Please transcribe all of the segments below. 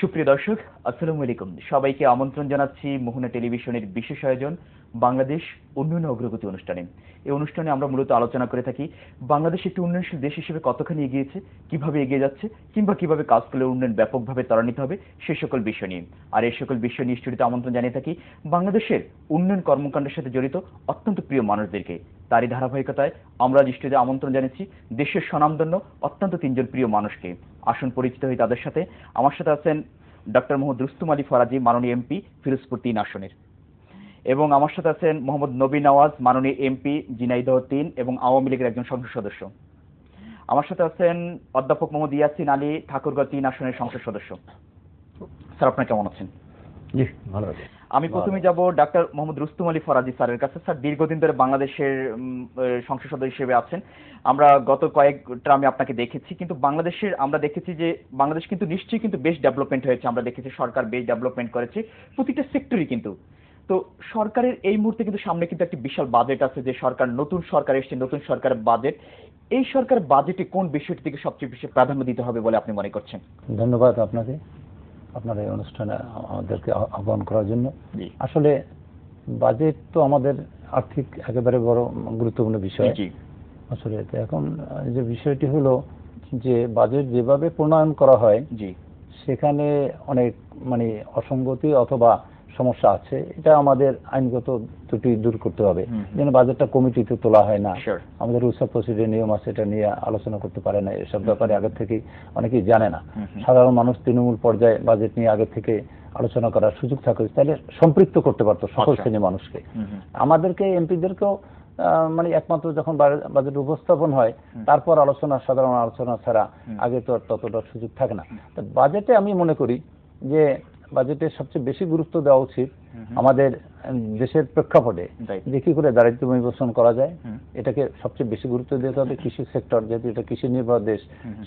সুপ্রিয় দর্শক, আসসালামু আলাইকুম। সবাইকে আমন্ত্রণ জানাচ্ছি মোহনা টেলিভিশনের বিশেষ আয়োজন বাংলাদেশ উন্নয়ন অগ্রগতি অনুষ্ঠানে। এই অনুষ্ঠানে আমরা মূলত আলোচনা করে থাকি বাংলাদেশ একটি উন্নয়নশীল দেশ হিসেবে কতখানি এগিয়েছে, কিভাবে এগিয়ে যাচ্ছে, কিংবা কিভাবে কাজ করলে উন্নয়ন ব্যাপকভাবে ত্বরান্বিত হবে সে সকল বিষয় নিয়ে। আর এই সকল বিষয় নিয়ে স্টুডিওতে আমন্ত্রণ জানিয়ে থাকি বাংলাদেশের উন্নয়ন কর্মকাণ্ডের সাথে জড়িত অত্যন্ত প্রিয় মানুষদেরকে। তারই ধারাবাহিকতায় আমরা স্টুডিওতে আমন্ত্রণ জানিয়েছি দেশের স্বনামধন্য অত্যন্ত তিনজন প্রিয় মানুষকে। আসুন পরিচিত হই তাদের সাথে। আমার সাথে আছেন ডক্টর মোহাম্মদ রুস্তম আলী ফরাজি, মাননীয় এমপি, ফিরোজপুর ৩ আসনের। এবং আমার সাথে আছেন মোহাম্মদ নবী নওয়াজ, মাননীয় এমপি, ঝিনাইদহ ৩ এবং আওয়ামী লীগের একজন সংসদ সদস্য। আমার সাথে আছেন অধ্যাপক মোহাম্মদ ইয়াসিন আলী, ঠাকুরগাঁও ৩ আসনের সংসদ সদস্য। স্যার, আপনারা কেমন আছেন? জি, ভালো আছি। আমি প্রথমে যাব ডাক্তার মোহাম্মদ রুস্তম আলী ফরাজি স্যারের কাছে। স্যার, দীর্ঘদিন ধরে বাংলাদেশের সংসদ সদস্য হিসেবে আছেন। আমরা গত কয়েক ট্রামে আপনাকে দেখেছি, কিন্তু বাংলাদেশের আমরা দেখেছি যে বাংলাদেশ কিন্তু নিশ্চয়ই কিন্তু বেশ ডেভেলপমেন্ট হয়েছে। আমরা দেখেছি সরকার বেশ ডেভেলপমেন্ট করেছে প্রতিটা সেক্টরই। কিন্তু তো সরকারের এই মুহূর্তে কিন্তু সামনে কিন্তু একটি বিশাল বাজেট আছে, যে সরকার নতুন সরকার এসেছে, নতুন সরকারের বাজেট। এই সরকার বাজেটে কোন বিষয়টি থেকে সবচেয়ে বেশি প্রাধান্য দিতে হবে বলে আপনি মনে করছেন? ধন্যবাদ আপনাকে, আপনার এই অনুষ্ঠানে আমাদেরকে আহ্বান করার জন্য। আসলে বাজেট তো আমাদের আর্থিক একেবারে বড় গুরুত্বপূর্ণ বিষয়। আসলে এখন যে বিষয়টি হলো যে বাজেট যেভাবে প্রণয়ন করা হয় সেখানে অনেক অসঙ্গতি অথবা সমস্যা আছে। এটা আমাদের আইনগত ত্রুটি দূর করতে হবে। যেন বাজেটটা কমিটিতে তোলা হয় না, আমাদের রুলস অফ প্রসিডিউর নিয়ম আছে, এটা নিয়ে আলোচনা করতে পারে না। এসব ব্যাপারে আগে থেকেই অনেকেই জানে না। সাধারণ মানুষ তৃণমূল পর্যায়ে বাজেট নিয়ে আগে থেকে আলোচনা করার সুযোগ থাকে, তাহলে সম্পৃক্ত করতে পারতো সকল শ্রেণীর মানুষকে। আমাদেরকে এমপিদেরকেও একমাত্র যখন বাজেট উপস্থাপন হয় তারপর আলোচনা, সাধারণ আলোচনা ছাড়া আগে তো ততটা সুযোগ থাকে না। বাজেটে আমি মনে করি যে বাজেটে সবচেয়ে বেশি গুরুত্ব দেওয়া উচিত আমাদের দেশের প্রেক্ষাপটে যে কি করে দারিদ্র্য বিমোচন করা যায়, এটাকে সবচেয়ে বেশি গুরুত্ব দিতে হবে। কৃষি সেক্টর, যেহেতু এটা কৃষি নির্ভর দেশ,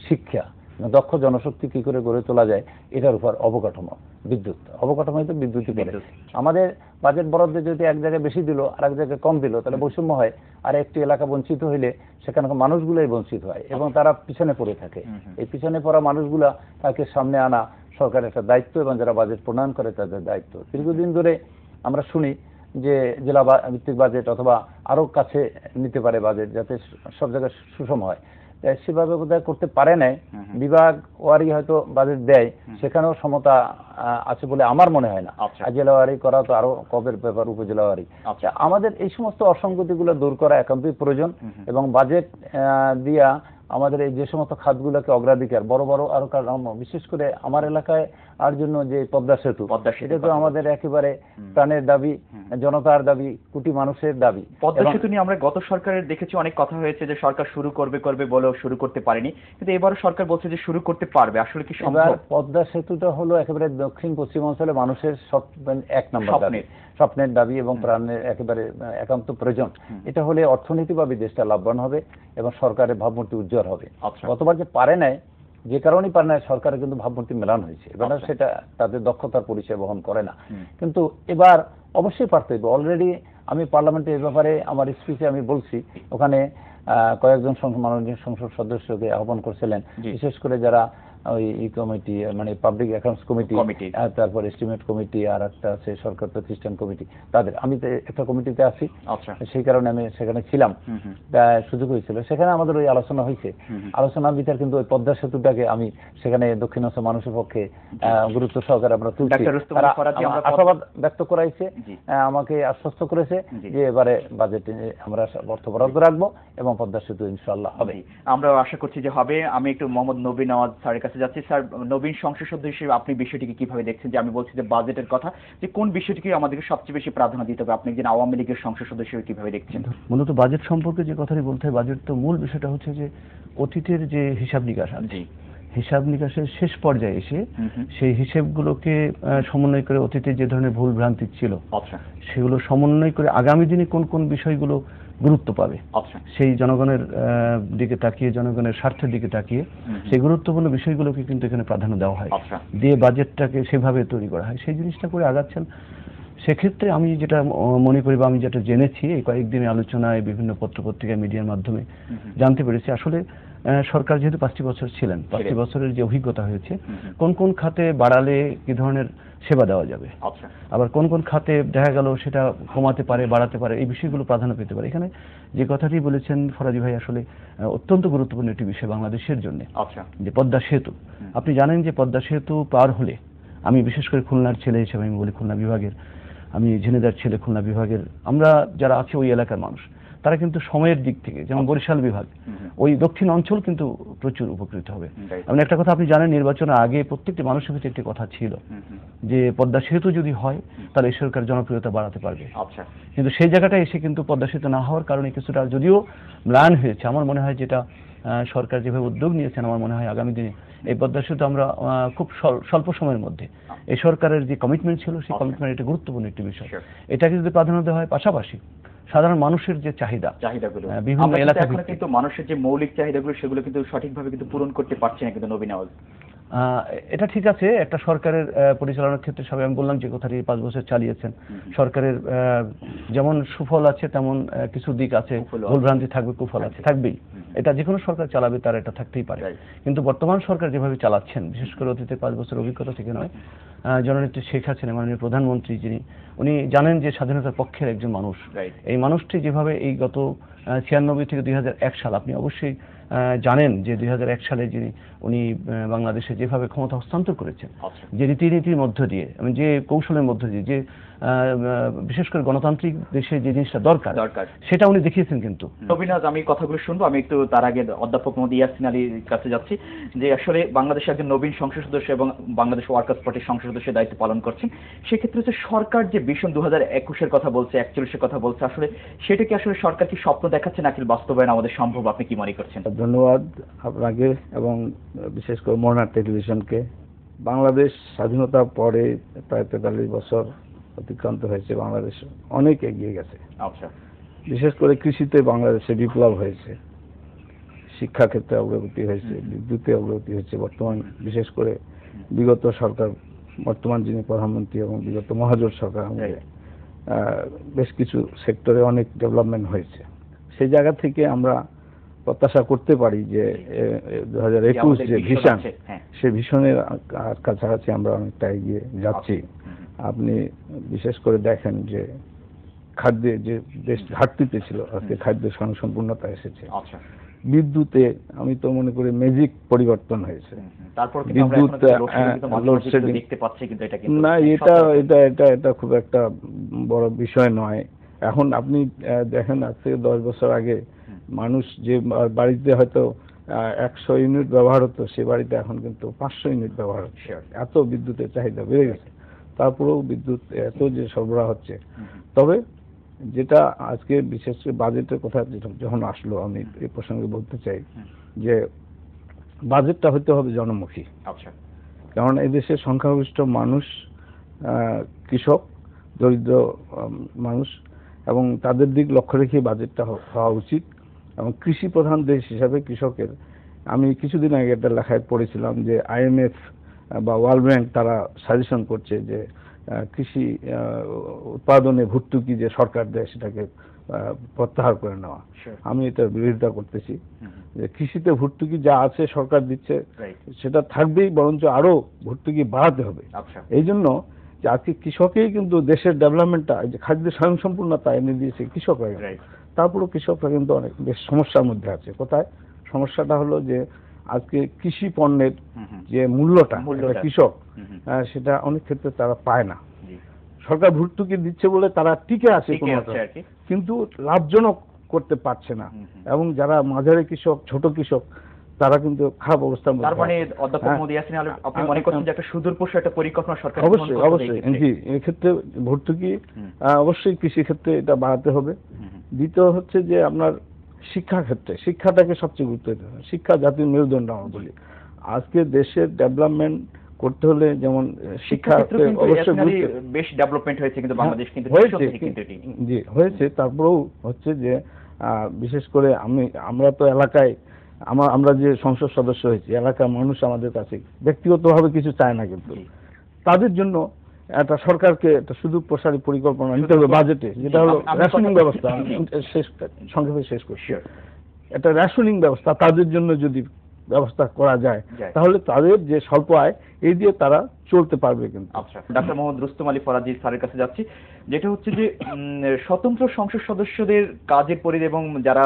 শিক্ষা, দক্ষ জনশক্তি কি করে গড়ে তোলা যায়, এটার উপর অবকাঠামো, বিদ্যুৎ, অবকাঠামোই তো বিদ্যুৎই করে। আমাদের বাজেট বরাদ্দে যদি এক জায়গায় বেশি দিল আর এক জায়গায় কম দিল, তাহলে বৈষম্য হয়। আর একটি এলাকা বঞ্চিত হইলে সেখানকার মানুষগুলোই বঞ্চিত হয় এবং তারা পিছনে পড়ে থাকে। এই পিছনে পড়া মানুষগুলা তাকে সামনে আনা সরকারের একটা দায়িত্ব এবং যারা বাজেট প্রণয়ন করে তাদের দায়িত্ব। দীর্ঘদিন ধরে আমরা শুনি যে জেলা ভিত্তিক বাজেট অথবা আরো কাছে নিতে পারে বাজেট, যাতে সব জায়গায় সুষম হয়। সেভাবে বোধহয় করতে পারে নাই। বিভাগ ওয়ারি হয়তো বাজেট দেয়, সেখানেও সমতা আছে বলে আমার মনে হয় না। জেলা ওয়ারি করা তো আরো কবের ব্যাপার, উপজেলা ওয়ারি। আমাদের এই সমস্ত অসঙ্গতিগুলো দূর করা একান্তই প্রয়োজন এবং বাজেট দিয়া আমাদের এই যে সমস্ত খাতগুলোকে অগ্রাধিকার বড় বড় আরো, বিশেষ করে আমার এলাকায় আর জন্য যে পদ্মা সেতু, এটা তো আমাদের একেবারে প্রাণের দাবি, জনতার দাবি, কোটি মানুষের দাবি। পদ্মা সেতু নিয়ে আমরা গত সরকারের দেখেছি অনেক কথা হয়েছে যে সরকার শুরু করবে বলেও শুরু করতে পারেনি, কিন্তু এবারও সরকার বলছে যে শুরু করতে পারবে। আসলে কি সম্ভব? পদ্মা সেতুটা হলো একেবারে দক্ষিণ পশ্চিম অঞ্চলে মানুষের এক নম্বর দাবি, স্বপ্নের দাবি এবং প্রাণের একেবারে একান্ত প্রয়োজন। এটা হলে অর্থনীতিভাবে দেশটা লাভবান হবে এবং সরকারের ভাবমূর্তি উজ্জ্বল হবে। গতবার যে পারে নাই, যে কারণেই পারে না, সরকারের কিন্তু ভাবমূর্তি মেলান হয়েছে, এবার সেটা তাদের দক্ষতার পরিচয় বহন করে না। কিন্তু এবার অবশ্যই পারতে হবে। অলরেডি আমি পার্লামেন্টে এই ব্যাপারে আমার স্পিচে আমি বলছি, ওখানে কয়েকজন মাননীয় সংসদ সদস্যকে আহ্বান করছিলেন, বিশেষ করে যারা ওই কমিটি পাবলিক অ্যাকাউন্টস কমিটি, তারপর এস্টিমেট কমিটি, আর একটা আছে সরকার প্রতিষ্ঠান কমিটি, তাদের আমি তো একটা কমিটিতে আছি, সেই কারণে আমি সেখানে ছিলাম, সুযোগ হয়েছিল। সেখানে আমাদের ওই আলোচনা হয়েছে। আলোচনার ভিতর কিন্তু ওই পদ্মা সেতুটাকে আমি সেখানে দক্ষিণাঞ্চল মানুষের পক্ষে গুরুত্ব সহকারে আমরা তুলছি, আশাবাদ ব্যক্ত করাইছে, আমাকে আশ্বস্ত করেছে যে এবারে বাজেটে আমরা অর্থ বরাদ্দ রাখবো এবং পদ্মা সেতু ইনশাআল্লাহ হবে। আমরা আশা করছি যে হবে। আমি একটু মোহাম্মদ নবী নওয়াজ স্যারের কাছে যাচ্ছি। স্যার, নবীন সংসদ সদস্য হিসেবে আপনি বিষয়টিকে কিভাবে দেখছেন? যে আমি বলছি যে বাজেটের কথা, যে কোন বিষয়টিকে আমাদেরকে সবচেয়ে বেশি প্রাধান্য দিতে হবে, আপনি একজন আওয়ামী লীগের সংসদ সদস্য হিসেবে কিভাবে দেখছেন? মূলত বাজেট সম্পর্কে যে কথাটি বলতে হয়, বাজেট তো মূল বিষয়টা হচ্ছে যে অতীতের যে হিসাব নিকাশ আছে, হিসাব নিকাশের শেষ পর্যায়ে এসে সেই হিসেবগুলোকে সমন্বয় করে অতীতে যে ধরনের ভুল ভ্রান্তি ছিল সেগুলো সমন্বয় করে আগামী দিনে কোন কোন বিষয়গুলো গুরুত্ব পাবে সেই জনগণের দিকে তাকিয়ে, জনগণের স্বার্থের দিকে তাকিয়ে সেই গুরুত্বপূর্ণ বিষয়গুলোকে কিন্তু এখানে প্রাধান্য দেওয়া হয়, দিয়ে বাজেটটাকে সেভাবে তৈরি করা হয়। সেই জিনিসটা করে আগাচ্ছেন। সেক্ষেত্রে আমি যেটা মনে করি বা আমি যেটা জেনেছি এই কয়েকদিনের আলোচনায়, বিভিন্ন পত্রপত্রিকা, মিডিয়ার মাধ্যমে জানতে পেরেছি, আসলে সরকার যেহেতু 5টি বছর ছিলেন, 5টি বছরের যে অভিজ্ঞতা হয়েছে, কোন কোন খাতে বাড়ালে কি ধরনের সেবা দেওয়া যাবে, আবার কোন কোন খাতে দেখা গেল সেটা কমাতে পারে, বাড়াতে পারে, এই বিষয়গুলো প্রাধান্য পেতে পারে। এখানে যে কথাটি বলেছেন ফরাজি ভাই আসলে অত্যন্ত গুরুত্বপূর্ণ একটি বিষয় বাংলাদেশের জন্য, যে পদ্মা সেতু। আপনি জানেন যে পদ্মা সেতু পার হলে, আমি বিশেষ করে খুলনার ছেলে হিসেবে আমি বলি, খুলনা বিভাগের, আমি ঝিনেদার ছেলে, খুলনা বিভাগের আমরা যারা আছি ওই এলাকার মানুষ, তারা কিন্তু সময়ের দিক থেকে, যেমন বরিশাল বিভাগ, ওই দক্ষিণ অঞ্চল কিন্তু প্রচুর উপকৃত হবে। এমন একটা কথা আপনি জানেন, নির্বাচনের আগে প্রত্যেকটি মানুষের ভিতরে একটি কথা ছিল যে পদ্মা সেতু যদি হয় তাহলে এই সরকার জনপ্রিয়তা বাড়াতে পারবে। কিন্তু সেই জায়গাটা এসে কিন্তু পদ্মা সেতু না হওয়ার কারণে কিছুটা যদিও ম্লান হয়েছে। আমার মনে হয় যেটা সরকার যেভাবে উদ্যোগ নিয়েছেন, আমার মনে হয় আগামী দিনে এই পদ্মা সেতু আমরা খুব স্বল্প সময়ের মধ্যে, এই সরকারের যে কমিটমেন্ট ছিল সেই কমিটমেন্ট এটা গুরুত্বপূর্ণ একটি বিষয়, এটাকে যদি প্রাধান্য দেওয়া হয়, পাশাপাশি সাধারণ মানুষের যে চাহিদাগুলো বিভিন্ন এলাকায় কিন্তু মানুষের যে মৌলিক চাহিদাগুলো সেগুলো কিন্তু সঠিকভাবে কিন্তু পূরণ করতে পারছে না কিন্তু নবীন আওয়াজ। এটা ঠিক আছে, একটা সরকারের পরিচালনার ক্ষেত্রে সবাই, আমি বললাম যে কথাটি 5 বছর চালিয়েছেন, সরকারের যেমন সুফল আছে তেমন কিছু দিক আছে, ভুলভ্রান্তি থাকবে, কুফল আছে, থাকবেই। এটা যে কোনো সরকার চালাবে, তার এটা থাকতেই পারে। কিন্তু বর্তমান সরকার যেভাবে চালাচ্ছেন, বিশেষ করে অতীতের 5 বছর অভিজ্ঞতা থেকে নয়, জননেত্রী শেখ হাসিনা মাননীয় প্রধানমন্ত্রী, যিনি উনি জানেন যে স্বাধীনতার পক্ষের একজন মানুষ, এই মানুষটি যেভাবে এই গত 96 থেকে 2001 সাল, আপনি অবশ্যই জানেন যে 2001 সালে যিনি উনি বাংলাদেশে যেভাবে ক্ষমতা হস্তান্তর করেছেন, যে রীতিনীতির মধ্য দিয়ে, যে কৌশলের মধ্য দিয়ে, যে বিশেষ করে গণতান্ত্রিক দেশে যে জিনিসটা দরকার সেটা উনি দেখিয়েছেন। কিন্তু নবীনাজ, আমি কথাগুলো শুনবো, আমি একটু তার আগে অধ্যাপক মোহাম্মদ ইয়াসিন আলীর কাছে যাচ্ছি, যে আসলে বাংলাদেশে একজন নবীন সংসদ সদস্য এবং বাংলাদেশ ওয়ার্কার্স পার্টির সংসদ সদস্যের দায়িত্ব পালন করছেন, সেক্ষেত্রে হচ্ছে সরকার যে ভিশন 2021-এর কথা বলছে, 41-এর কথা বলছে, আসলে সেটা কি আসলে সরকার কি স্বপ্ন দেখাচ্ছে নাকি বাস্তবায়ন আমাদের সম্ভব, আপনি কি মনে করছেন? ধন্যবাদ আপনাকে এবং বিশেষ করে মোহনা টেলিভিশনকে। বাংলাদেশ স্বাধীনতার পরে প্রায় 43 বছর অতিক্রান্ত হয়েছে, বাংলাদেশ অনেক এগিয়ে গেছে। বিশেষ করে কৃষিতে বাংলাদেশে বিপ্লব হয়েছে, শিক্ষা ক্ষেত্রে অগ্রগতি হয়েছে, বিদ্যুতে অগ্রগতি হয়েছে। বর্তমান বিশেষ করে বিগত সরকার, বর্তমান যিনি প্রধানমন্ত্রী এবং বিগত মহাজোট সরকার, বেশ কিছু সেক্টরে অনেক ডেভেলপমেন্ট হয়েছে। সেই জায়গা থেকে আমরা প্রত্যাশা করতে পারি যে 2021 যে ভিশন, সেই ভিশনের কাছাকাছি আমরা অনেকটা এগিয়ে যাচ্ছি। আপনি বিশেষ করে দেখেন যে খাদ্যে যে দেশ ঘাটতিতে ছিল, আজকে খাদ্য স্বয়ংসম্পূর্ণতা এসেছে। বিদ্যুতে আমি তো মনে করি ম্যাজিক পরিবর্তন হয়েছে। বিদ্যুৎ লোডশেডিং দেখতে পাচ্ছি, কিন্তু না, এটা খুব একটা বড় বিষয় নয়। এখন আপনি দেখেন, আজ থেকে 10 বছর আগে মানুষ যে বাড়িতে হয়তো 100 ইউনিট ব্যবহার হতো, সে বাড়িতে এখন কিন্তু 500 ইউনিট ব্যবহার হচ্ছে। এত বিদ্যুতের চাহিদা বেড়ে গেছে, তারপরেও বিদ্যুৎ এত যে সরবরাহ হচ্ছে। তবে যেটা আজকে বিশেষ করে বাজেটের কথা যখন আসলো, আমি এই প্রসঙ্গে বলতে চাই যে বাজেটটা হতে হবে জনমুখী। কারণ এদেশের সংখ্যাগরিষ্ঠ মানুষ কৃষক, দরিদ্র মানুষ, এবং তাদের দিক লক্ষ্য রেখে বাজেটটা হওয়া উচিত। এবং কৃষি প্রধান দেশ হিসাবে কৃষকের, আমি কিছুদিন আগে একটা লেখায় পড়েছিলাম যে IMF বা ওয়ার্ল্ড ব্যাংক তারা সাজেশন করছে যে কৃষি উৎপাদনে ভর্তুকি যে সরকার দেয় সেটাকে প্রত্যাহার করে নেওয়া। আমি এটার বিরোধিতা করতেছি, যে কৃষিতে ভর্তুকি যা আছে সরকার দিচ্ছে সেটা থাকবেই, বরঞ্চ আরো ভর্তুকি বাড়াতে হবে। এই জন্য যে আজকে কৃষকেই কিন্তু দেশের ডেভেলপমেন্টটা, যে খাদ্য স্বয়ংসম্পূর্ণতা এনে দিয়েছে কৃষকরা, তারপরেও কৃষকরা কিন্তু অনেক বেশ সমস্যার মধ্যে আছে। কোথায় সমস্যাটা হলো যে আজকে কৃষি পণ্যের যে মূল্যটা কৃষক, সেটা অনেক ক্ষেত্রে তারা পায় না। সরকার ভর্তুকি দিচ্ছে বলে তারা টিকে আছে, কিন্তু লাভজনক করতে পারছে না। এবং যারা মাঝারি কৃষক, ছোট কৃষক, তারা কিন্তু খারাপ অবস্থার মধ্যে। তার মানে অধ্যাপক মোহাম্মদ ইয়াসিন আলী, আপনি মনে করছেন যে একটা সুদূরপ্রসারী একটা পরিকল্পনা সরকার? অবশ্যই জি, এই ক্ষেত্রে ভর্তুকি অবশ্যই কৃষি ক্ষেত্রে এটা বাড়াতে হবে। দ্বিতীয় হচ্ছে যে আপনার শিক্ষা ক্ষেত্রে, শিক্ষাটাকে সবচেয়ে গুরুত্ব দিতে হবে। শিক্ষা জাতির মেরুদণ্ড আমরা বলি। আজকে দেশের ডেভেলপমেন্ট করতে হলে যেমন শিক্ষা অবশ্যই বেশ ডেভেলপমেন্ট হয়েছে, কিন্তু বাংলাদেশ কিন্তু জি হয়েছে। তারপরেও হচ্ছে যে বিশেষ করে আমরা তো এলাকায়, আমরা যে সংসদ সদস্য হয়েছি, এলাকার মানুষ আমাদের কাছে ব্যক্তিগতভাবে কিছু চায় না, কিন্তু তাদের জন্য একটা সরকারকে একটা সুদূরপ্রসারী পরিকল্পনা নিতে হবে বাজেটে, যেটা হলো রেশনিং ব্যবস্থা। সংক্ষেপে শেষ করছি। একটা রেশনিং ব্যবস্থা তাদের জন্য যদি ব্যবস্থা করা যায় তাহলে তাদের যে স্বল্প আয় এই দিয়ে তারা চলতে পারবে। কিন্তু আচ্ছা, ডাক্তার মোহাম্মদ রুস্তম আলী ফরাজি স্যারের কাছে যাচ্ছি, যেটা হচ্ছে যে স্বতন্ত্র সংসদ সদস্যদের কাজের পরিধি এবং যারা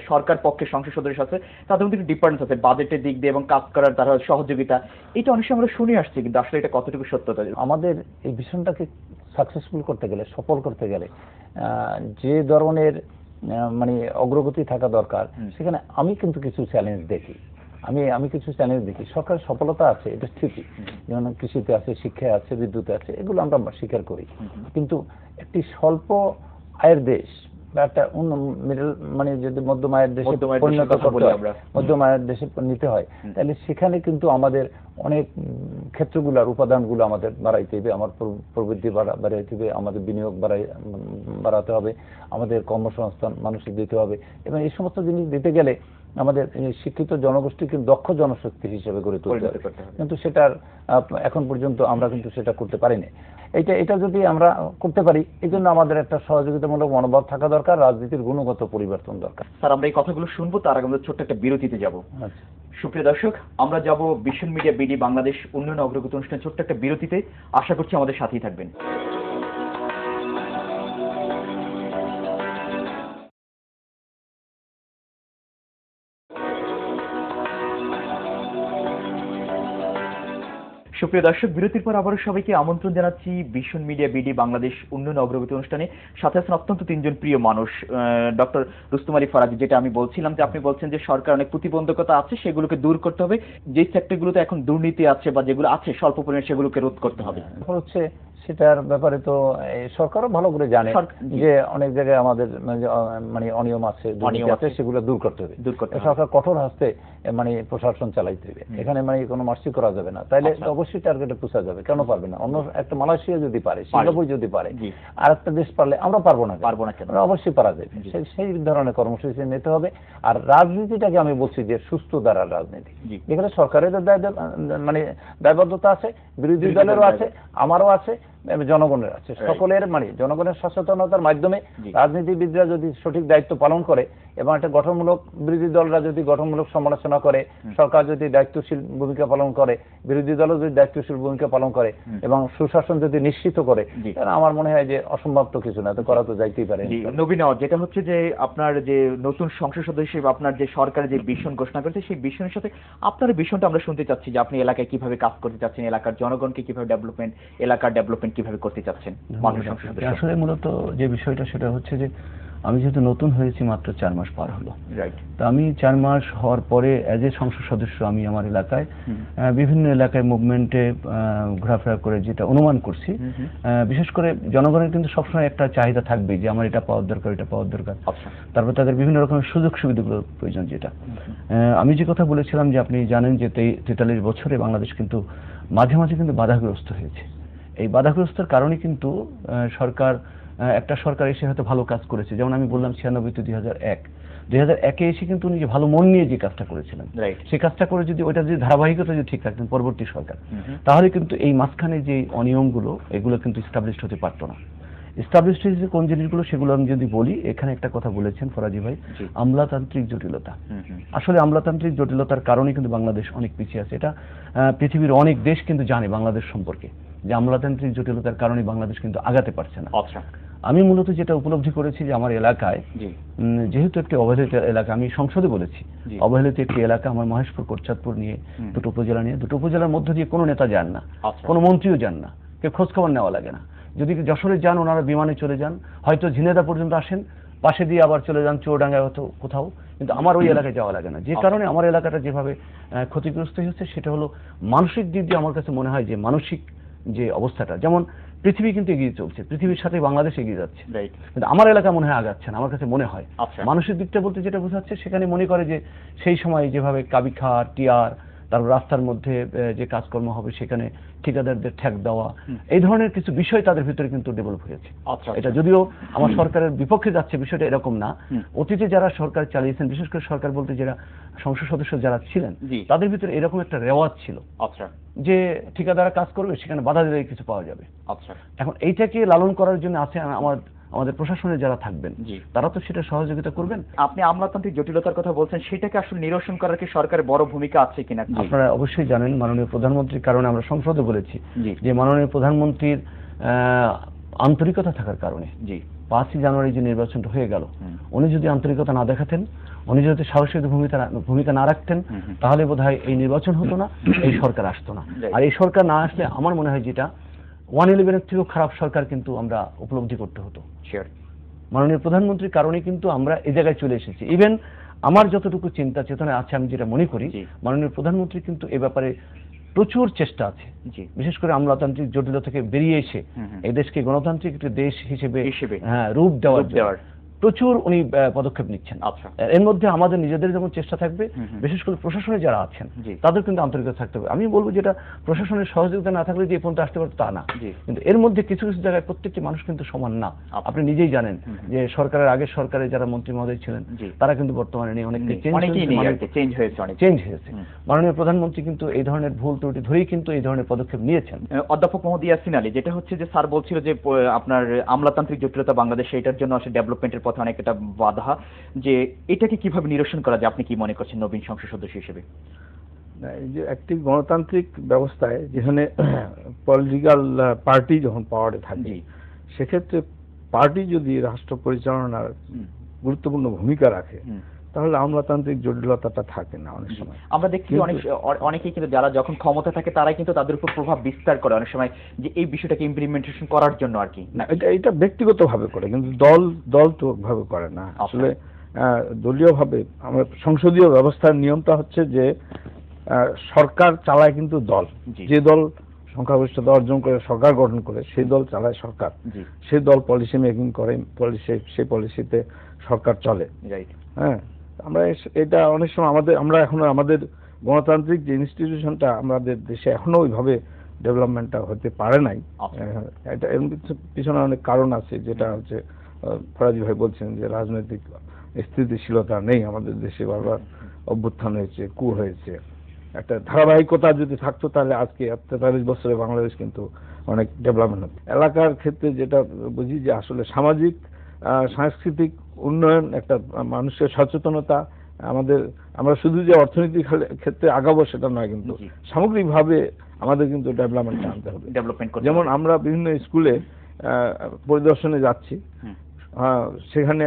সরকার পক্ষে সংসদ সদস্য আছে তাদের মধ্যে ডিফারেন্স আছে বাজেটের দিক দিয়ে এবং কাজ করার তারা সহযোগিতা, এটা অনেক সময় আমরা শুনে আসছি, কিন্তু আসলে এটা কতটুকু সত্যতা? আমাদের এই মিশনটাকে সাকসেসফুল করতে গেলে, সফল করতে গেলে যে ধরনের মানে অগ্রগতি থাকা দরকার, সেখানে আমি কিন্তু কিছু চ্যালেঞ্জ দেখি। আমি কিছু চ্যালেঞ্জ দেখি। সরকারের সফলতা আছে, এটা ঠিকই, যেমন কৃষিতে আছে, শিক্ষায় আছে, বিদ্যুতে আছে, এগুলো আমরা স্বীকার করি। কিন্তু একটি স্বল্প আয়ের দেশ বা একটা মিডল মানে যদি মধ্যম আয়ের দেশে পরিণত করতে হয়, মধ্যম আয়ের দেশে নিতে হয়, তাহলে সেখানে কিন্তু আমাদের অনেক ক্ষেত্রগুলোর উপাদানগুলো আমাদের বাড়াইতে হবে, আমার প্রবৃদ্ধি বাড়াইতে হবে, আমাদের বিনিয়োগ বাড়াতে হবে, আমাদের কর্মসংস্থান মানুষকে দিতে হবে, এবং এই সমস্ত জিনিস দিতে গেলে আমাদের শিক্ষিত জনগোষ্ঠীকে দক্ষ জনশক্তি হিসেবে গড়ে তুলতে হবে। কিন্তু সেটার এখন পর্যন্ত আমরা কিন্তু সেটা করতে পারিনি। এটা যদি আমরা করতে পারি, এই জন্য আমাদের একটা সহযোগিতামূলক মনোভাব থাকা দরকার, রাজনীতির গুণগত পরিবর্তন দরকার। স্যার, আমরা এই কথাগুলো শুনবো, তার আগে আমরা ছোট্ট একটা বিরতিতে যাব। আচ্ছা, সুপ্রিয় দর্শক, আমরা যাব ভিশন মিডিয়া বিডি বাংলাদেশ উন্নয়ন অগ্রগতি অনুষ্ঠানে ছোট্ট একটা বিরতিতে। আশা করছি আমাদের সাথেই থাকবেন। সুপ্রিয় দর্শক, বিরতির পর আবারও সবাইকে আমন্ত্রণ জানাচ্ছি ভিশন মিডিয়া বিডি বাংলাদেশ উন্নয়ন অগ্রগতি অনুষ্ঠানে। সাথে আছেন অত্যন্ত তিনজন প্রিয় মানুষ। ডক্টর রুস্তম আলী ফরাজি, যেটা আমি বলছিলাম যে আপনি বলছেন যে সরকার অনেক প্রতিবন্ধকতা আছে, সেগুলোকে দূর করতে হবে, যে সেক্টরগুলোতে এখন দুর্নীতি আছে বা যেগুলো আছে স্বল্প পরিমাণে, সেগুলোকে রোধ করতে হবে। হচ্ছে সেটার ব্যাপারে তো সরকারও ভালো করে জানে যে অনেক জায়গায় আমাদের মানে অনিয়ম আছে, দুর্নীতি আছে, সেগুলো দূর করতে হবে। সরকার কঠোর হস্তে মানে প্রশাসন চালাইতে হবে, এখানে মানে কোনো মার্সি করা যাবে না। তাইলে অবশ্যই টার্গেটে পৌঁছা যাবে। কেন পারবে না? অন্য একটা মালয়েশিয়া যদি পারে, সিঙ্গাপুর যদি পারে, আর একটা দেশ পারলে আমরা পারবো না? অবশ্যই পারা যাবে। সেই ধরনের কর্মসূচি নিতে হবে। আর রাজনীতিটাকে আমি বলছি যে সুস্থ ধারার রাজনীতি, যেখানে সরকারের মানে দায়বদ্ধতা আছে, বিরোধী দলেরও আছে, আমারও আছে, জনগণের আছে, সকলের মানে জনগণের সচেতনতার মাধ্যমে রাজনীতিবিদরা যদি সঠিক দায়িত্ব পালন করে এবং একটা গঠনমূলক, বিরোধী দলরা যদি গঠনমূলক সমালোচনা করে, সরকার যদি দায়িত্বশীল ভূমিকা পালন করে, বিরোধী দলও যদি দায়িত্বশীল ভূমিকা পালন করে এবং সুশাসন যদি নিশ্চিত করে, তাহলে আমার মনে হয় যে অসম্ভব তো কিছু না, তো করা তো যাইতেই পারে। নবীন, যেটা হচ্ছে যে আপনার যে নতুন সংসদ সদস্য হিসেবে আপনার যে সরকারের যে ভিশন ঘোষণা করেছে, সেই ভিশনের সাথে আপনার ভিশনটা আমরা শুনতে চাচ্ছি যে আপনি এলাকায় কিভাবে কাজ করতে চাচ্ছেন, এলাকার জনগণকে কিভাবে ডেভেলপমেন্ট, এলাকার ডেভেলপমেন্ট কিভাবে করতে চাচ্ছেন। আসলে মূলত যে বিষয়টা সেটা হচ্ছে যে আমি যেহেতু নতুন হয়েছি, মাত্র 4 মাস পার হলো, তো আমি 4 মাস হওয়ার পরে এজ এ সংসদ সদস্য আমি আমার এলাকায় বিভিন্ন এলাকায় মুভমেন্টে ঘোরাফেরা করে যেটা অনুমান করছি, বিশেষ করে জনগণের কিন্তু সবসময় একটা চাহিদা থাকবে যে আমার এটা পাওয়ার দরকার, এটা পাওয়ার দরকার। তারপর তাদের বিভিন্ন রকমের সুযোগ সুবিধাগুলোর প্রয়োজন। যেটা আমি যে কথা বলেছিলাম যে আপনি জানেন যে 43 বছরে বাংলাদেশ কিন্তু মাঝে মাঝে কিন্তু বাধাগ্রস্ত হয়েছে। এই বাধাগ্রস্তের কারণে কিন্তু একটা সরকার এসে হয়তো ভালো কাজ করেছে, যেমন আমি বললাম 96 থেকে 2001-এ এসে কিন্তু উনি যে ভালো মন নিয়ে যে কাজটা করেছিলেন, সেই কাজটা করে যদি ওইটা যদি ধারাবাহিকতা যদি ঠিক রাখতেন পরবর্তী সরকার, তাহলে কিন্তু এই মাঝখানে যে অনিয়মগুলো, এগুলো কিন্তু এস্টাবলিশড হতে পারতো না। এস্টাবলিশড হয়েছে কোন জিনিসগুলো, সেগুলো আমি যদি বলি, এখানে একটা কথা বলেছেন ফরাজি ভাই, আমলাতান্ত্রিক জটিলতা। আসলে আমলাতান্ত্রিক জটিলতার কারণে কিন্তু বাংলাদেশ অনেক পিছিয়ে আছে। এটা পৃথিবীর অনেক দেশ কিন্তু জানে বাংলাদেশ সম্পর্কে, যে আমলাতান্ত্রিক জটিলতার কারণে বাংলাদেশ কিন্তু আগাতে পারছে না। আমি মূলত যেটা উপলব্ধি করেছি যে আমার এলাকায়, যেহেতু একটি অবহেলিত এলাকা, আমি সংসদে বলেছি অবহেলিত একটি এলাকা, আমার মহেশপুর, কোটচাঁদপুর নিয়ে দুটো উপজেলা নিয়ে, দুটো উপজেলার মধ্য দিয়ে কোনো নেতা যান না, কোনো মন্ত্রীও যান না, কেউ খোঁজ খবর নেওয়া লাগে না। যদি যশোরে যান, ওনারা বিমানে চলে যান, হয়তো ঝিনেদা পর্যন্ত আসেন, পাশে দিয়ে আবার চলে যান চুয়াডাঙ্গায় হয়তো কোথাও, কিন্তু আমার ওই এলাকায় যাওয়া লাগে না। যে কারণে আমার এলাকাটা যেভাবে ক্ষতিগ্রস্ত হচ্ছে, সেটা হলো মানসিক দিক দিয়ে আমার কাছে মনে হয় যে মানসিক যে অবস্থাটা, যেমন পৃথিবী কিন্তু এগিয়ে চলছে, পৃথিবীর সাথে বাংলাদেশ এগিয়ে যাচ্ছে, কিন্তু আমার এলাকা মনে হয় আগাচ্ছে না। আমার কাছে মনে হয় মানসিক দিকটা বলতে যেটা বোঝাচ্ছে, সেখানে মনে করে যে সেই সময় যেভাবে কাবিখা, টিআর, তারপর রাস্তার মধ্যে যে কাজকর্ম হবে সেখানে ঠিকাদারদের ঠেক দেওয়া, এই ধরনের কিছু বিষয় তাদের ভিতরে কিন্তু ডেভেলপ হয়েছে। এটা যদিও আমার সরকারের বিপক্ষে যাচ্ছে, বিষয়টা এরকম না। অতীতে যারা সরকার চালিয়েছেন, বিশেষ করে সরকার বলতে যারা সংসদ সদস্য যারা ছিলেন, তাদের ভিতরে এরকম একটা রেওয়াজ ছিল যে ঠিকাদাররা কাজ করবে, সেখানে বাধা দিলে কিছু পাওয়া যাবে। এখন এইটাকে লালন করার জন্য আছে আমার আমাদের প্রশাসনে যারা থাকবেন তারা তো সেটা সহযোগিতা করবেন। আপনি আমলাতান্ত্রিক জটিলতার কথা বলছেন, সেটাকে আসলে নিরসন করার কি সরকারের বড় ভূমিকা আছে কিনা? আপনারা অবশ্যই জানেন মাননীয় প্রধানমন্ত্রীর কারণে আমরা সংসদে বলেছি যে মাননীয় প্রধানমন্ত্রীর আন্তরিকতা থাকার কারণে 5ই জানুয়ারি যে নির্বাচনটা হয়ে গেল, উনি যদি আন্তরিকতা না দেখাতেন, উনি যদি সাহসী ভূমিকা না রাখতেন, তাহলে বোধহয় এই নির্বাচন হতো না, এই সরকার আসতো না। আর এই সরকার না আসলে আমার মনে হয় যেটা 111-এর থেকেও খারাপ সরকার কিন্তু আমরা উপলব্ধি করতে হতো। মাননীয় প্রধানমন্ত্রীর কারণে কিন্তু আমরা এই জায়গায় চলে এসেছি। ইভেন আমার যতটুকু চিন্তা চেতনা আছে, আমি যেটা মনে করি মাননীয় প্রধানমন্ত্রী কিন্তু এ ব্যাপারে প্রচুর চেষ্টা আছে, বিশেষ করে আমলাতান্ত্রিক জটিলতা থেকে বেরিয়ে এসে এই দেশকে গণতান্ত্রিক একটি দেশ হিসেবে রূপ দেওয়ার প্রচুর উনি পদক্ষেপ নিচ্ছেন। এর মধ্যে আমাদের নিজেদের যেমন চেষ্টা থাকবে, বিশেষ করে প্রশাসনে যারা আছেন তাদের কিন্তু আন্তরিকতা থাকতে হবে। আমি বলবো যেটা প্রশাসনের সহযোগিতা না থাকলে যে এই পর্যন্ত আসতে পারতো তা না, কিন্তু এর মধ্যে কিছু কিছু জায়গায় প্রত্যেকটি মানুষ কিন্তু সমান না। আপনি নিজেই জানেন যে সরকারের আগের সরকারে যারা মন্ত্রী মহোদয় ছিলেন তারা কিন্তু বর্তমানে নেই, অনেক চেঞ্জ হয়েছে। মাননীয় প্রধানমন্ত্রী কিন্তু এই ধরনের ভুল ত্রুটি ধরেই কিন্তু এই ধরনের পদক্ষেপ নিয়েছেন। অধ্যাপক মোহাম্মদ ইয়াসিন আলী, যেটা হচ্ছে যে স্যার বলছিল যে আপনার আমলাতান্ত্রিক জটিলতা বাংলাদেশে, এটার জন্য আসলে ডেভেলপমেন্টের পথে অনেক একটা বাধা, যে এটাকে কিভাবে নিরসন করা যায় আপনি কি মনে করছেন নবীন সংসদ সদস্য হিসেবে? এই যে একটি গণতান্ত্রিক ব্যবস্থায় যেখানে পলিটিক্যাল পার্টি যখন পাওয়ারে থাকে, সেক্ষেত্রে পার্টি যদি রাষ্ট্র পরিচালনার গুরুত্বপূর্ণ ভূমিকা রাখে তাহলে আমলাতান্ত্রিক জটিলতাটা থাকে না। অনেক সময় আমরা দেখি অনেকেই কিন্তু যারা যখন ক্ষমতা থাকে তারাই কিন্তু তাদের উপর প্রভাব বিস্তার করে অনেক সময়, যে এই বিষয়টাকে ইমপ্লিমেন্টেশন করার জন্য আর কি। না, এটা ব্যক্তিগত ভাবে করে, কিন্তু দল তো ভাবে করে না। আসলে দলীয় ভাবে আমরা সংসদীয় ব্যবস্থার নিয়মটা হচ্ছে যে সরকার চালায় কিন্তু দল, যে দল সংখ্যাগরিষ্ঠতা অর্জন করে সরকার গঠন করে সেই দল চালায় সরকার, সেই দল পলিসি মেকিং করে, সেই পলিসিতে সরকার চলে। হ্যাঁ, আমরা এটা অনেক সময় আমরা এখনো আমাদের গণতান্ত্রিক যে ইনস্টিটিউশনটা আমাদের দেশে এখনো ওইভাবে ডেভেলপমেন্টটা হতে পারে নাই। এটা এর পিছনে অনেক কারণ আছে, যেটা হচ্ছে ফরাজি ভাই বলছেন যে রাজনৈতিক স্থিতিশীলতা নেই আমাদের দেশে, বারবার অভ্যুত্থান হয়েছে, কু হয়েছে। একটা ধারাবাহিকতা যদি থাকতো তাহলে আজকে 43 বছরে বাংলাদেশ কিন্তু অনেক ডেভেলপমেন্ট হতো। এলাকার ক্ষেত্রে যেটা বুঝি যে আসলে সামাজিক সাংস্কৃতিক উন্নয়ন, একটা মানুষের সচেতনতা, আমরা শুধু যে অর্থনৈতিক ক্ষেত্রে আগাবো সেটা নয়, কিন্তু সামগ্রিকভাবে আমাদের কিন্তু ডেভেলপমেন্ট আনতে হবে। যেমন আমরা বিভিন্ন স্কুলে পরিদর্শনে যাচ্ছি, সেখানে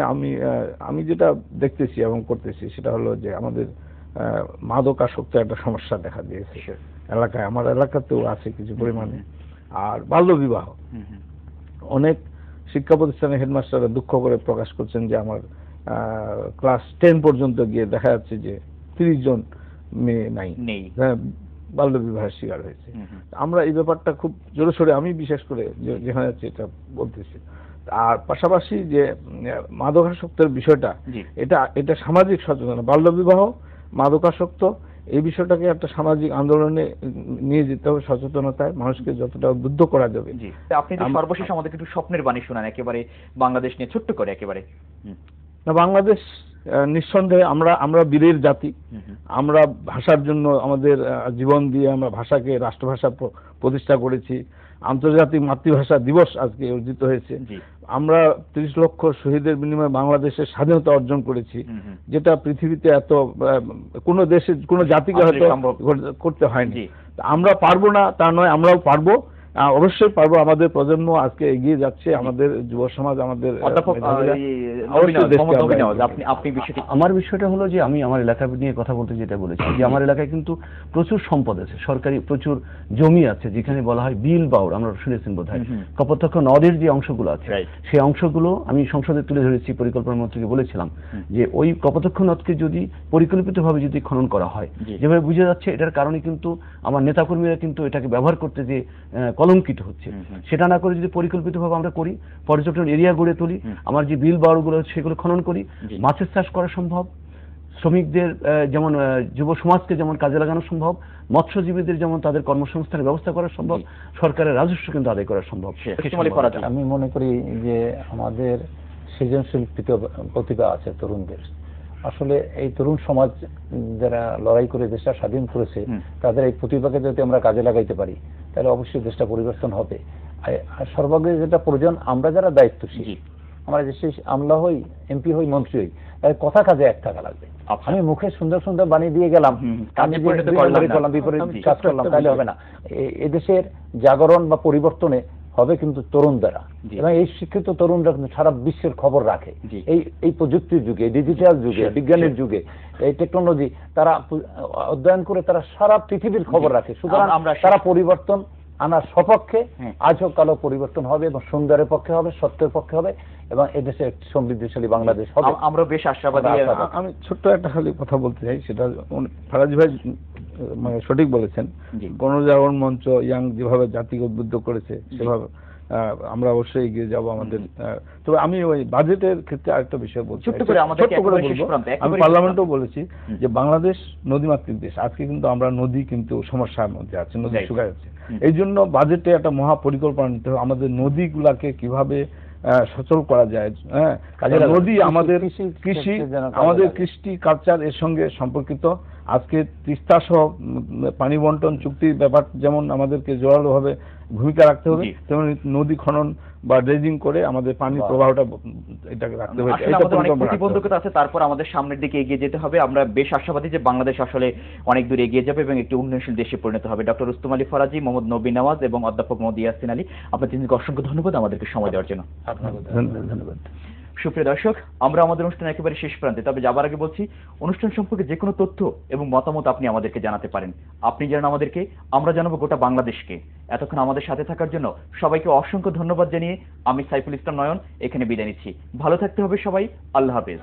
আমি যেটা দেখতেছি এবং করতেছি সেটা হলো যে আমাদের মাদকাসক্ত একটা সমস্যা দেখা দিয়েছে এলাকায়, আমার এলাকাতেও আছে কিছু পরিমাণে। আর বাল্যবিবাহ, অনেক শিক্ষা প্রতিষ্ঠানের হেডমাস্টাররা দুঃখ করে প্রকাশ করছেন যে আমার ক্লাস 10 পর্যন্ত গিয়ে দেখা যাচ্ছে যে 30 জন মেয়ে নাই, বাল্যবিবাহের শিকার হয়েছে। আমরা এই ব্যাপারটা খুব জোরে সোরে, আমি বিশেষ করে যেখানে যাচ্ছি এটা বলতেছি। আর পাশাপাশি যে মাদকাসক্তের বিষয়টা, এটা সামাজিক সচেতনতা, বাল্যবিবাহ, মাদকাসক্ত, এই বিষয়টাকে একটা সামাজিক আন্দোলনে নিয়ে যেতে হবে, সচেতনতায় মানুষকে যতটা উদ্বুদ্ধ করা যাবে। আপনি সর্বশেষ আমাদের একটু স্বপ্নের বাণী শোনান একেবারে বাংলাদেশ নিয়ে ছোট্ট করে একেবারে। না, বাংলাদেশ নিঃসন্দেহে আমরা বীরের জাতি, আমরা ভাষার জন্য আমাদের জীবন দিয়ে আমরা ভাষাকে রাষ্ট্রভাষা প্রতিষ্ঠা করেছি। আন্তর্জাতিক মাতৃভাষা দিবস আজকে অর্জিত হয়েছে। আমরা 30 লক্ষ শহীদের বিনিময়ে বাংলাদেশের স্বাধীনতা অর্জন করেছি, যেটা পৃথিবীতে এত কোনো দেশে কোনো জাতিকে হয়তো করতে হয়নি। আমরা পারবো না তা নয়, আমরাও পারবো, অবশ্যই পারবো। আমাদের প্রজন্ম আজকে এগিয়ে যাচ্ছে, আমাদের যুব সমাজ, আমাদের আমার বিষয়টা হলো যে আমি আমার এলাকা নিয়ে কথা বলতে যেটা বলেছি, যে আমার এলাকায় কিন্তু প্রচুর সম্পদ আছে, সরকারি প্রচুর জমি আছে, যেখানে বলা হয় বিল বাউর, আমরা শুনেছেন বোধহয়, কপোতাক্ষ নদের যে অংশগুলো আছে সেই অংশগুলো আমি সংসদে তুলে ধরেছি, পরিকল্পনা মন্ত্রীকে বলেছিলাম যে ওই কপোতাক্ষ নদকে যদি পরিকল্পিতভাবে যদি খনন করা হয়, যেভাবে বুঝে যাচ্ছে এটার কারণে কিন্তু আমার নেতাকর্মীরা কিন্তু এটাকে ব্যবহার করতে যে কলঙ্কিত হচ্ছে, সেটা না করে যদি পরিকল্পিতভাবে আমরা করি, পর্যটন এরিয়া গড়ে তুলি, আমার যে বিল বাউরগুলো সেগুলো খনন করি, মাছের চাষ করা সম্ভব, শ্রমিকদের যেমন যুব সমাজকে যেমন কাজে লাগানো সম্ভব, মৎস্যজীবীদের যেমন তাদের কর্মসংস্থানের ব্যবস্থা করা সম্ভব, সরকারের রাজস্ব কিন্তু আদায় করা সম্ভব। আমি মনে করি যে আমাদের সৃজনশীল প্রতিভা আছে তরুণদের, আসলে এই তরুণ সমাজ যারা লড়াই করে দেশটা স্বাধীন করেছে, তাদের এই প্রতিভাকে যদি আমরা কাজে লাগাইতে পারি তাহলে অবশ্যই দেশটা পরিবর্তন হবে। আর সর্বাগ্রে যেটা প্রয়োজন, আমরা যারা দায়িত্বশীল আমরা দেশে আমলা হই, এমপি হই, মন্ত্রী হই, কথা কাজে এক টাকা লাগবে। আমি মুখে সুন্দর সুন্দর বানিয়ে দিয়ে গেলাম, আমি বিপরীত কাজ করলাম, তাহলে হবে না। এদেশের জাগরণ বা পরিবর্তনে হবে কিন্তু তরুণ দ্বারা, এবং এই শিক্ষিত তরুণরা কিন্তু সারা বিশ্বের খবর রাখে। এই প্রযুক্তির যুগে, ডিজিটাল যুগে, বিজ্ঞানের যুগে, এই টেকনোলজি তারা অধ্যয়ন করে তারা সারা পৃথিবীর খবর রাখে। সুতরাং তারা পরিবর্তন আনার সপক্ষে, আজ হোক কালো পরিবর্তন হবে এবং সুন্দরের পক্ষে হবে, সত্যের পক্ষে হবে, এবং এদেশে একটি সমৃদ্ধিশালী বাংলাদেশ হবে। আমরা বেশ আশাবাদী। আমি ছোট্ট একটা খালি কথা বলতে চাই, সেটা ফারাজি ভাই মানে সঠিক বলেছেন। গণজাগরণ মঞ্চ ইয়াং যেভাবে জাতিকে উদ্বুদ্ধ করেছে, সেভাবে আমরা অবশ্যই এগিয়ে যাব আমাদের। তবে আমি ওই বাজেটের ক্ষেত্রে আরেকটা বিষয় বলছি, আমি পার্লামেন্টেও বলেছি যে বাংলাদেশ নদীমাতৃক দেশ। আজকে কিন্তু আমরা নদী কিন্তু সমস্যার মধ্যে আছে, নদী শুকায় যাচ্ছে। এই জন্য বাজেটে একটা মহা পরিকল্পনা নিতে হবে আমাদের নদীগুলাকে কিভাবে সচল করা যায়। হ্যাঁ, নদী আমাদের কৃষি, আমাদের কৃষ্টি কালচার এর সঙ্গে সম্পর্কিত। আজকে তিস্তা সহ পানি বন্টন চুক্তির ব্যাপার যেমন আমাদেরকে জোরালোভাবে ভূমিকা রাখতে হবে, তেমন নদী খনন বা ড্রেজিং করে আমাদের পানি প্রবাহটা এটাকে রাখতে হবে। আমাদের অনেক প্রতিবন্ধকতা আছে, তারপর আমাদের সামনের দিকে এগিয়ে যেতে হবে। আমরা বেশ আশাবাদী যে বাংলাদেশ আসলে অনেক দূর এগিয়ে যাবে এবং একটি উন্নয়নশীল দেশে পরিণত হবে। ডক্টর রুস্তম আলী ফরাজি, মোহাম্মদ নবী নওয়াজ এবং অধ্যাপক মোহাম্মদ ইয়াসিন আলী, আপনার তিনজনকে অসংখ্য ধন্যবাদ আমাদেরকে সময় দেওয়ার জন্য। ধন্যবাদ। সুপ্রিয় দর্শক, আমরা আমাদের অনুষ্ঠান একেবারে শেষ প্রান্তে, তবে যাবার আগে বলছি অনুষ্ঠান সম্পর্কে যে কোনো তথ্য এবং মতামত আপনি আমাদেরকে জানাতে পারেন। আপনি জানান আমাদেরকে, আমরা জানাবো গোটা বাংলাদেশকে। এতক্ষণ আমাদের সাথে থাকার জন্য সবাইকে অসংখ্য ধন্যবাদ জানিয়ে আমি সাইফুল ইসলাম নয়ন এখানে বিদায় নিচ্ছি। ভালো থাকতে হবে সবাই। আল্লাহ হাফেজ।